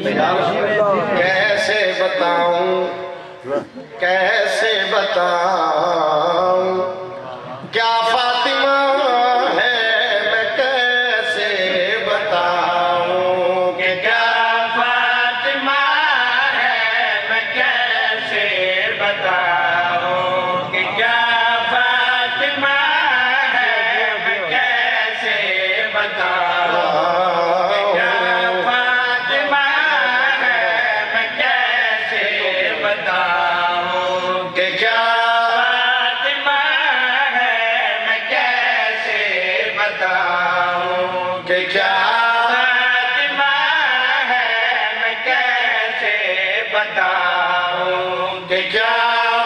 کیسے بتاؤں کیسے بتاؤں کیا فاطمہ ہے میں کیسے بتاؤں کہ کیا فاطمہ ہے میں کیسے بتاؤں کہ کیا فاطمہ ہے میں کیسے بتاؤں کہ کیا فاطمہ ہے میں کیسے بتاؤں کہ کیا فاطمہ ہے میں کیسے بتاؤں کہ کیا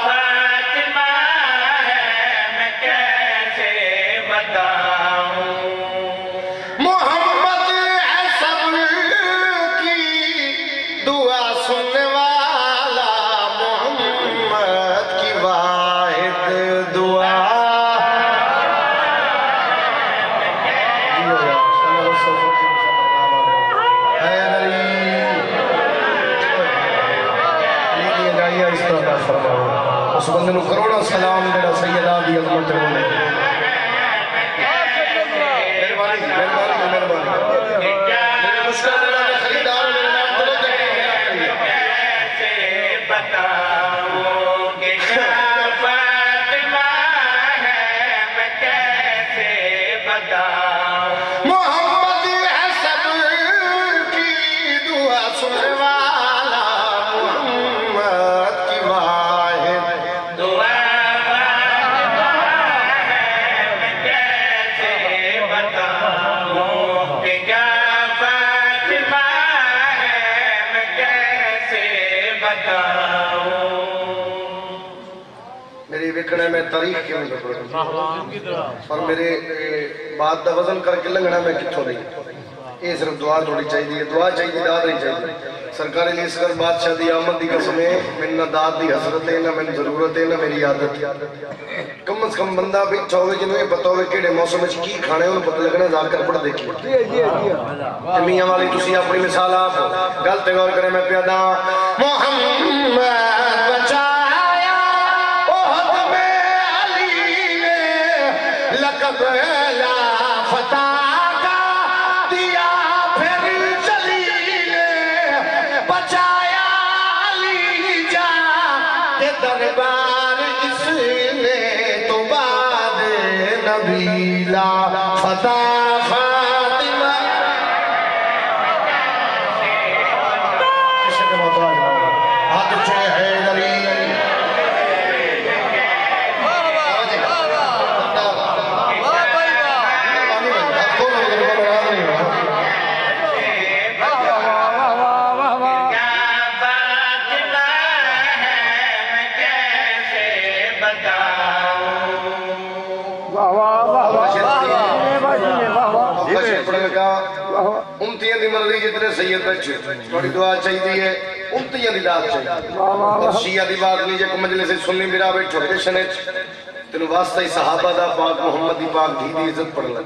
فاطمہ ہے میں کیسے بتاؤں محمد ہے سب کی دعا سننے والا محمد کی واحد دعا اس بندے نو کروڑا سلام جڑا سیدہ دی عظمت ہے مہربانی میرے مشکل اللہ کے خریدار میرے نام توجہ کیسے بتاؤں کہ کیا فاطمہ ہے میں کیسے بتاؤں محمد ہے سب کی دعا سننے والا محمد کی واحد دعا فاطمہ ہے میں کیسے بتاؤں کہ کیا فاطمہ ہے میں کیسے بتاؤں میری وکڑے میں تاریخ کیوں نہیں پڑھا اور میرے بات دا وزن کر کے لنگنا میں کتھوں نہیں یہ صرف دعا تھوڑی چاہیے دعا چاہیے داد نہیں چاہیے سرکار علی اصغر بادشاہ دی آمد دی قسم ہے میں نہ داد دی حسرت ہے نہ میں ضرورت ہے نہ میری عادت ہے کم از کم بندہ بیٹھا ہوئے جنہوں یہ پتہ ہوئے کیڑے موسم میں کی کھانے انہوں پتہ لگنا ذا کر پڑھ دیکھیں میاں والی تسی اپنی مثال آپ گلتے غور کریں میں پیادا محمد بچایا احد میں علی نے لقب لا فتح کا دیا پھر جلیل بچایا علی جا کہ دربار اس نے تو بعد نبی لا فتح فاطمہ ہاتھ اٹھے حیدری امتیاں دی مرضی جتنے سید بچے تھوڑی دعا چاہیے ہے امتیاں دی داد چاہیے اور شیعہ دی بات نہیں جے کو مجلس سنی میرا بیٹھو پیشنے تینو واسطہ ہی صحابہ دا پاک محمد دی پاک دھی دی عزت پڑھ لگا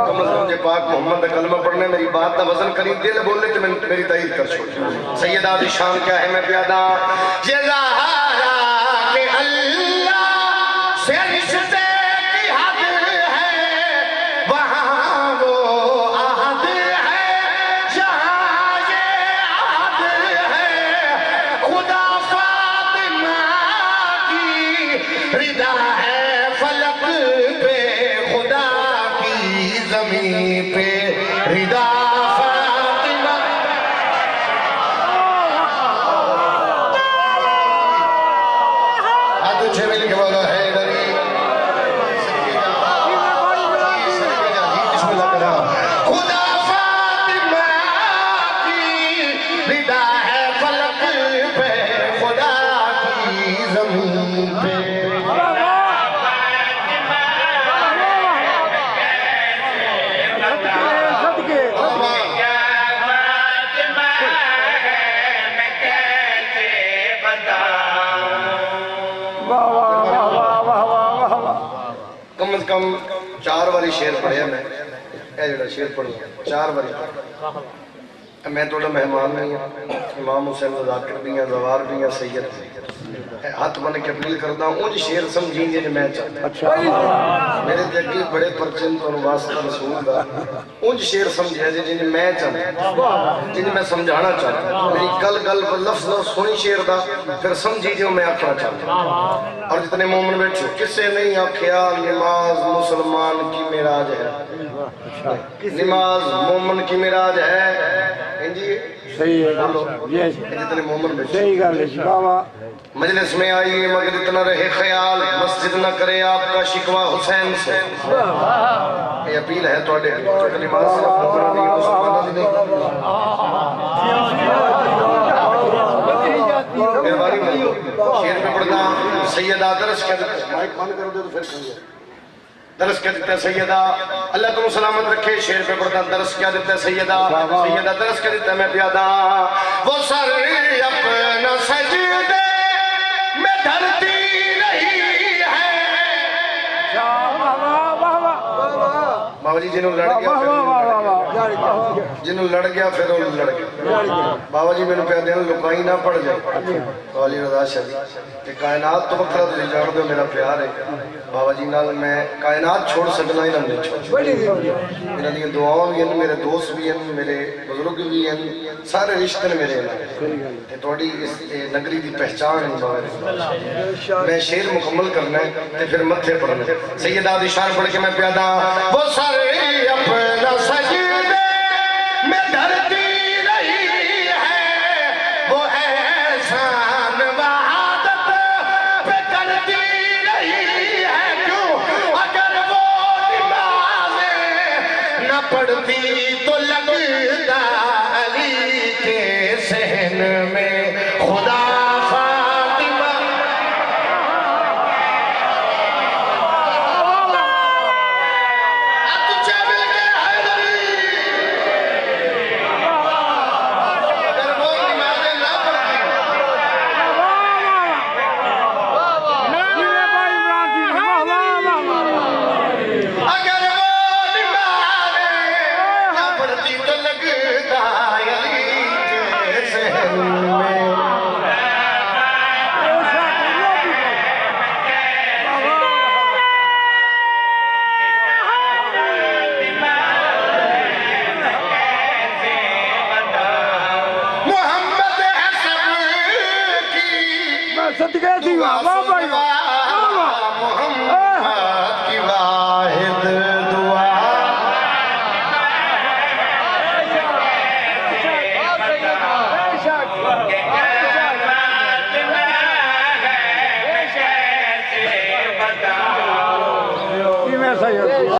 کم از کم جے پاک محمد دا کلمہ پڑھنے میری بات دا وزن کریم دل بولے تو میں میری تائید کر چھوڑ سیدہ دی شان کیا ہے میں پیادا یہ ظاہرہ کہ اللہ سے رشتے کی حد ہے وہاں وہ عہد ہے جہاں یہ عہد ہے خدا فاطمہ کی رضا ہے فلک پہ خدا کی زمین پہ رضا فاطمہ ہاتھ اچھے مل کے بولا حیدری خدا فاطمہ کی رضا ہے فلک پہ خدا کی زمین پہ کم از کم 4 باری شیر پڑھیا میں اے جڑا شیر پڑھیا 4 باری میں تھوڑا مہمان نہیں ہوں، امام حسین ذاکر بھی ہیں، زوار بھی ہیں، سید بھی ہیں۔ ہاتھ بن کے اپیل کرتا ہوں انج شیر سمجھیں گے جو میں چاہتا ہوں، میرے دیکھیں بڑے پرچن تو واسطہ رسول دا انج شیر سمجھے جن میں چاہتا ہوں، جن میں سمجھانا چاہتا ہوں، میری گل گل لفظ لفظ سنی شیر دا پھر سمجھی جو میں آکھنا چاہتا ہوں۔ اور جتنے مومن بیٹھو کسے نہیں آکھیا نماز مسلمان کی معراج ہے، نماز مومن کی معراج ہے، جی صحیح ہے جتنے مومن بیٹھو صحیح گل ہے بابا مجلس میں آئیے مگر اتنا رہے خیال مسجد نہ کرے آپ کا شکوہ حسین سے، یہ اپیل ہے تو اڈے نماز سے مومن دی مسلمان دی نہیں شیر پہ پڑھنا سیدہ درس کہہ دیتے ہیں مائک بند کر دے تو پھر کھنگے درس کہہ دیتے ہیں سیدہ اللہ تم سلامت رکھے شیر پہ پڑھنا درس کہہ دیتے ہیں سیدہ سیدہ درس کہہ دیتے ہیں میں پیادہ وہ سر اپنا سجدے میں دھرتی رہی ہے بابا جی جنہوں لڑ گیا پھر انہوں لڑ گیا بابا جی میں نے پیادے ہیں لکائی نہ پڑ جائے والی رضا شریف کہ کائنات تو وقت رہا جان دو میرا پیار ہے بابا جی نال میں کائنات چھوڑ سکنا ہی نہ نہیں چھوڑ میرے لیے دعاؤں بھی ہیں میرے دوست بھی ہیں میرے بزرگ بھی ہیں سارے رشتے میرے ہیں توڑی اس نگری دی پہچان ہے بابا میں شیر مکمل کرنا ہے پھر متھے پڑھنا سیدہ دی شان پڑھ کے میں پیادا وہ سارے اپنا سجدے میں دھرتی رہی ہے وہ احسان وحادت پہ کرتی رہی ہے کیوں اگر وہ نمازیں نہ پڑھتی تو لگتا علی کے صحن میں خدا صدقے دی بابا